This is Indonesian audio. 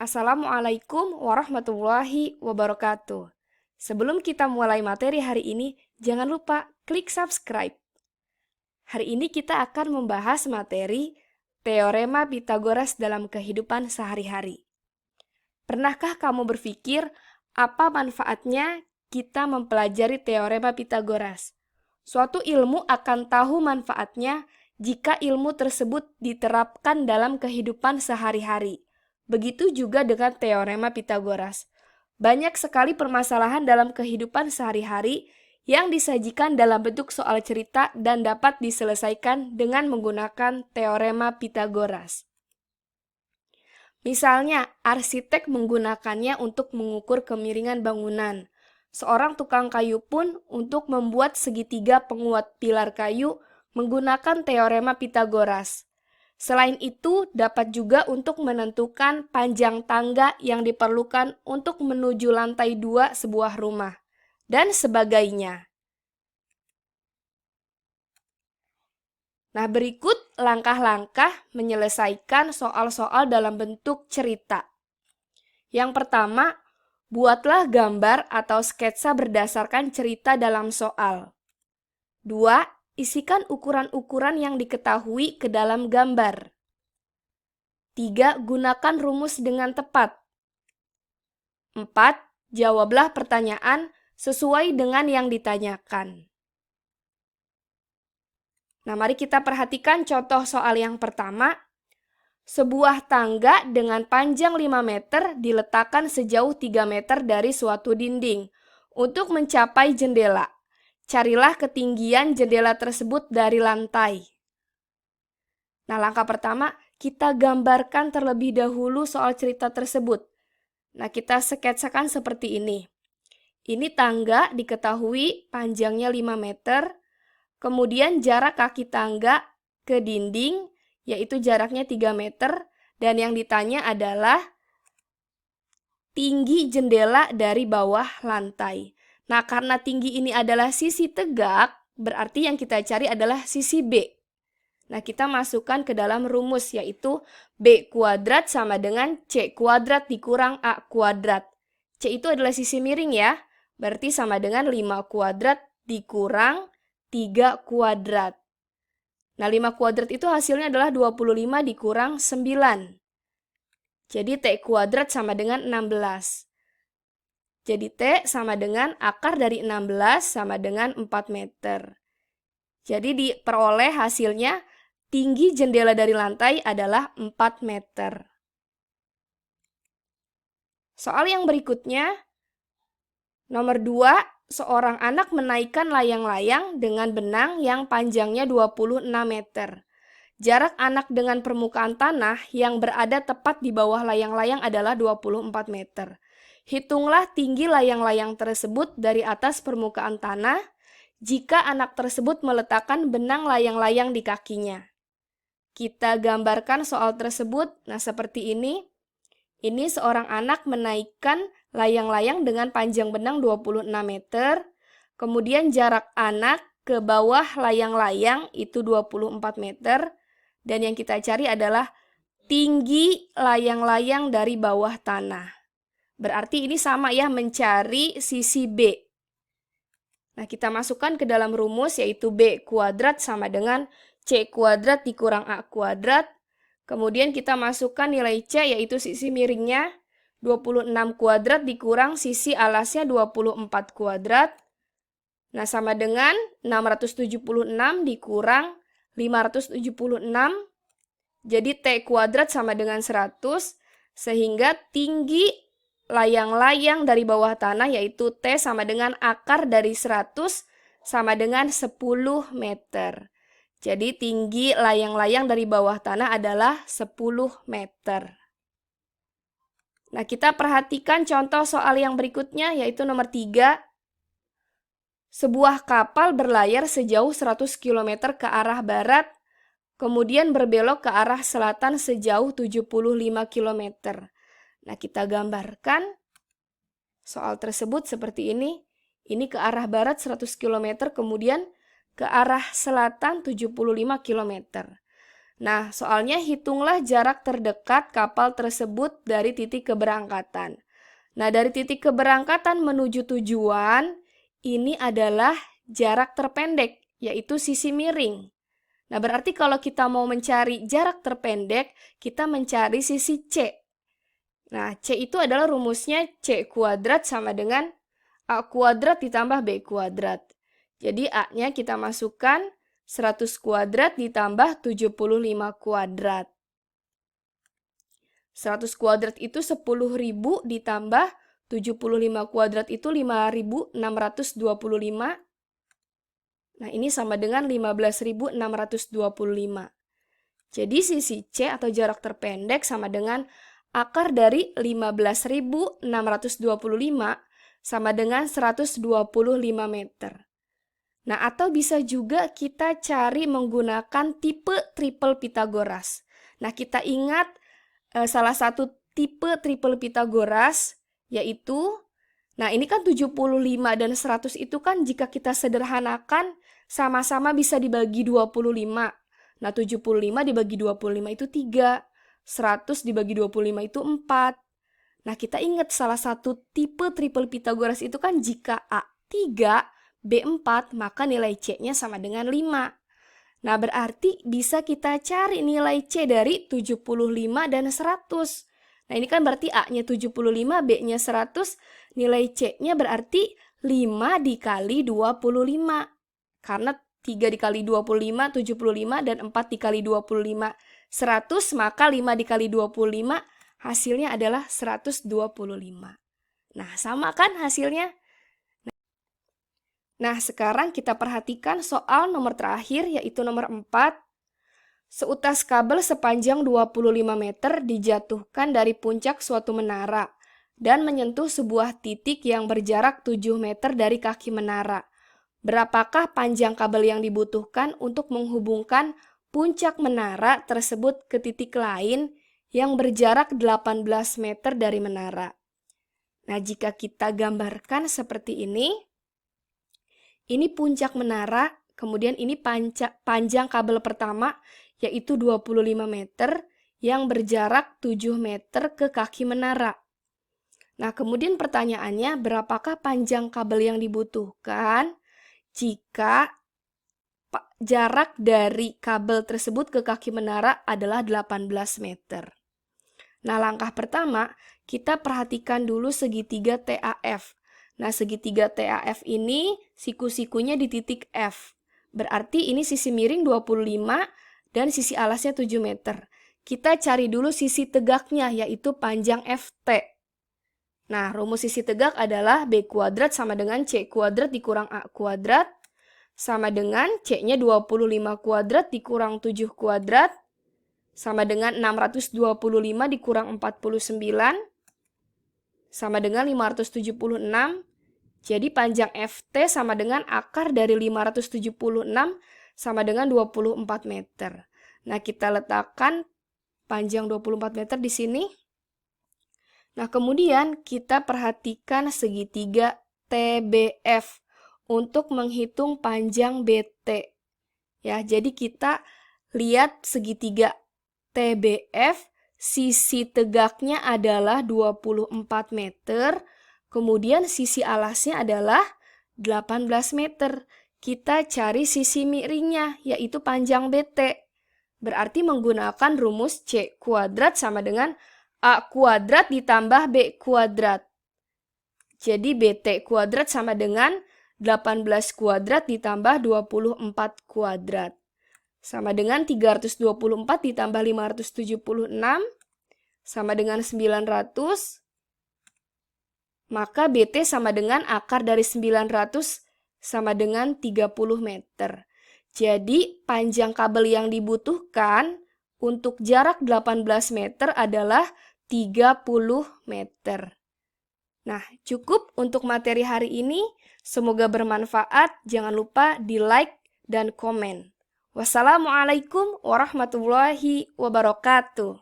Assalamualaikum warahmatullahi wabarakatuh. Sebelum kita mulai materi hari ini, jangan lupa klik subscribe. Hari ini kita akan membahas materi Teorema Pitagoras dalam kehidupan sehari-hari. Pernahkah kamu berpikir apa manfaatnya kita mempelajari Teorema Pitagoras? Suatu ilmu akan tahu manfaatnya jika ilmu tersebut diterapkan dalam kehidupan sehari-hari. Begitu juga dengan Teorema Pitagoras. Banyak sekali permasalahan dalam kehidupan sehari-hari yang disajikan dalam bentuk soal cerita dan dapat diselesaikan dengan menggunakan Teorema Pitagoras. Misalnya, arsitek menggunakannya untuk mengukur kemiringan bangunan. Seorang tukang kayu pun untuk membuat segitiga penguat pilar kayu menggunakan Teorema Pitagoras. Selain itu, dapat juga untuk menentukan panjang tangga yang diperlukan untuk menuju lantai 2 sebuah rumah, dan sebagainya. Nah, berikut langkah-langkah menyelesaikan soal-soal dalam bentuk cerita. Yang pertama, buatlah gambar atau sketsa berdasarkan cerita dalam soal. 2. Isikan ukuran-ukuran yang diketahui ke dalam gambar. 3. Gunakan rumus dengan tepat. 4. Jawablah pertanyaan sesuai dengan yang ditanyakan. Nah, mari kita perhatikan contoh soal yang pertama. Sebuah tangga dengan panjang 5 meter diletakkan sejauh 3 meter dari suatu dinding untuk mencapai jendela. Carilah ketinggian jendela tersebut dari lantai. Nah, langkah pertama, kita gambarkan terlebih dahulu soal cerita tersebut. Nah, kita sketsakan seperti ini. Ini tangga diketahui panjangnya 5 meter, kemudian jarak kaki tangga ke dinding, yaitu jaraknya 3 meter, dan yang ditanya adalah tinggi jendela dari bawah lantai. Nah, karena tinggi ini adalah sisi tegak, berarti yang kita cari adalah sisi B. Nah, kita masukkan ke dalam rumus, yaitu B kuadrat sama dengan C kuadrat dikurang A kuadrat. C itu adalah sisi miring ya, berarti sama dengan 5 kuadrat dikurang 3 kuadrat. Nah, 5 kuadrat itu hasilnya adalah 25 dikurang 9. Jadi T kuadrat sama dengan 16. Jadi T sama dengan akar dari 16 sama dengan 4 meter. Jadi diperoleh hasilnya tinggi jendela dari lantai adalah 4 meter. Soal yang berikutnya, nomor 2, seorang anak menaikkan layang-layang dengan benang yang panjangnya 26 meter. Jarak anak dengan permukaan tanah yang berada tepat di bawah layang-layang adalah 24 meter. Hitunglah tinggi layang-layang tersebut dari atas permukaan tanah jika anak tersebut meletakkan benang layang-layang di kakinya. Kita gambarkan soal tersebut. Nah, seperti ini. Ini seorang anak menaikkan layang-layang dengan panjang benang 26 meter. Kemudian jarak anak ke bawah layang-layang itu 24 meter. Dan yang kita cari adalah tinggi layang-layang dari bawah tanah. Berarti ini sama ya, mencari sisi B. Nah, kita masukkan ke dalam rumus, yaitu B kuadrat sama dengan C kuadrat dikurang A kuadrat. Kemudian kita masukkan nilai C, yaitu sisi miringnya. 26 kuadrat dikurang sisi alasnya 24 kuadrat. Nah, sama dengan 676 dikurang 576. Jadi T kuadrat sama dengan 100. Sehingga tinggi layang-layang dari bawah tanah, yaitu T sama dengan akar dari 100 sama dengan 10 meter. Jadi tinggi layang-layang dari bawah tanah adalah 10 meter. Nah, kita perhatikan contoh soal yang berikutnya, yaitu nomor 3. Sebuah kapal berlayar sejauh 100 km ke arah barat, kemudian berbelok ke arah selatan sejauh 75 km. Nah, kita gambarkan soal tersebut seperti ini. Ini ke arah barat 100 km, kemudian ke arah selatan 75 km. Nah, soalnya hitunglah jarak terdekat kapal tersebut dari titik keberangkatan. Nah, dari titik keberangkatan menuju tujuan, ini adalah jarak terpendek, yaitu sisi miring. Nah, berarti kalau kita mau mencari jarak terpendek, kita mencari sisi C. Nah, C itu adalah rumusnya C kuadrat sama dengan A kuadrat ditambah B kuadrat. Jadi A-nya kita masukkan 100 kuadrat ditambah 75 kuadrat. 100 kuadrat itu 10.000 ditambah 75 kuadrat itu 5.625. Nah, ini sama dengan 15.625. Jadi sisi C atau jarak terpendek sama dengan akar dari 15.625 sama dengan 125 meter. Nah, atau bisa juga kita cari menggunakan tipe triple Pitagoras. Nah, kita ingat salah satu tipe triple Pitagoras yaitu, nah ini kan 75 dan 100 itu kan jika kita sederhanakan sama-sama bisa dibagi 25. Nah, 75 dibagi 25 itu 3, 100 dibagi 25 itu 4. Nah, kita ingat salah satu tipe triple Pitagoras itu kan jika A 3, B 4, maka nilai C-nya sama dengan 5. Nah, berarti bisa kita cari nilai C dari 75 dan 100. Nah, ini kan berarti A-nya 75, B-nya 100, nilai C-nya berarti 5 dikali 25. Karena 3 dikali 25, 75, dan 4 dikali 25, 100, maka 5 dikali 25, hasilnya adalah 125. Nah, sama kan hasilnya? Nah, sekarang kita perhatikan soal nomor terakhir, yaitu nomor 4. Seutas kabel sepanjang 25 meter dijatuhkan dari puncak suatu menara dan menyentuh sebuah titik yang berjarak 7 meter dari kaki menara. Berapakah panjang kabel yang dibutuhkan untuk menghubungkan puncak menara tersebut ke titik lain yang berjarak 18 meter dari menara? Nah, jika kita gambarkan seperti ini puncak menara, kemudian ini panjang kabel pertama, yaitu 25 meter, yang berjarak 7 meter ke kaki menara. Nah, kemudian pertanyaannya, berapakah panjang kabel yang dibutuhkan jika jarak dari kabel tersebut ke kaki menara adalah 18 meter? Nah, langkah pertama, kita perhatikan dulu segitiga TAF. Nah, segitiga TAF ini siku-sikunya di titik F. Berarti ini sisi miring 25 dan sisi alasnya 7 meter. Kita cari dulu sisi tegaknya, yaitu panjang FT. Nah, rumus sisi tegak adalah B kuadrat sama dengan C kuadrat dikurang A kuadrat sama dengan C-nya 25 kuadrat dikurang 7 kuadrat sama dengan 625 dikurang 49 sama dengan 576. Jadi panjang FT sama dengan akar dari 576 sama dengan 24 meter. Nah, kita letakkan panjang 24 meter di sini. Nah, kemudian kita perhatikan segitiga TBF untuk menghitung panjang BT. Ya, jadi kita lihat segitiga TBF, sisi tegaknya adalah 24 meter. Kemudian sisi alasnya adalah 18 meter. Kita cari sisi miringnya, yaitu panjang BT. Berarti menggunakan rumus C kuadrat sama dengan A kuadrat ditambah B kuadrat. Jadi BT kuadrat sama dengan 18 kuadrat ditambah 24 kuadrat. Sama dengan 324 ditambah 576 sama dengan 900. Maka BT sama dengan akar dari 900 sama dengan 30 meter. Jadi panjang kabel yang dibutuhkan untuk jarak 18 meter adalah 30 meter. Nah, cukup untuk materi hari ini. Semoga bermanfaat. Jangan lupa di like dan komen. Wassalamualaikum warahmatullahi wabarakatuh.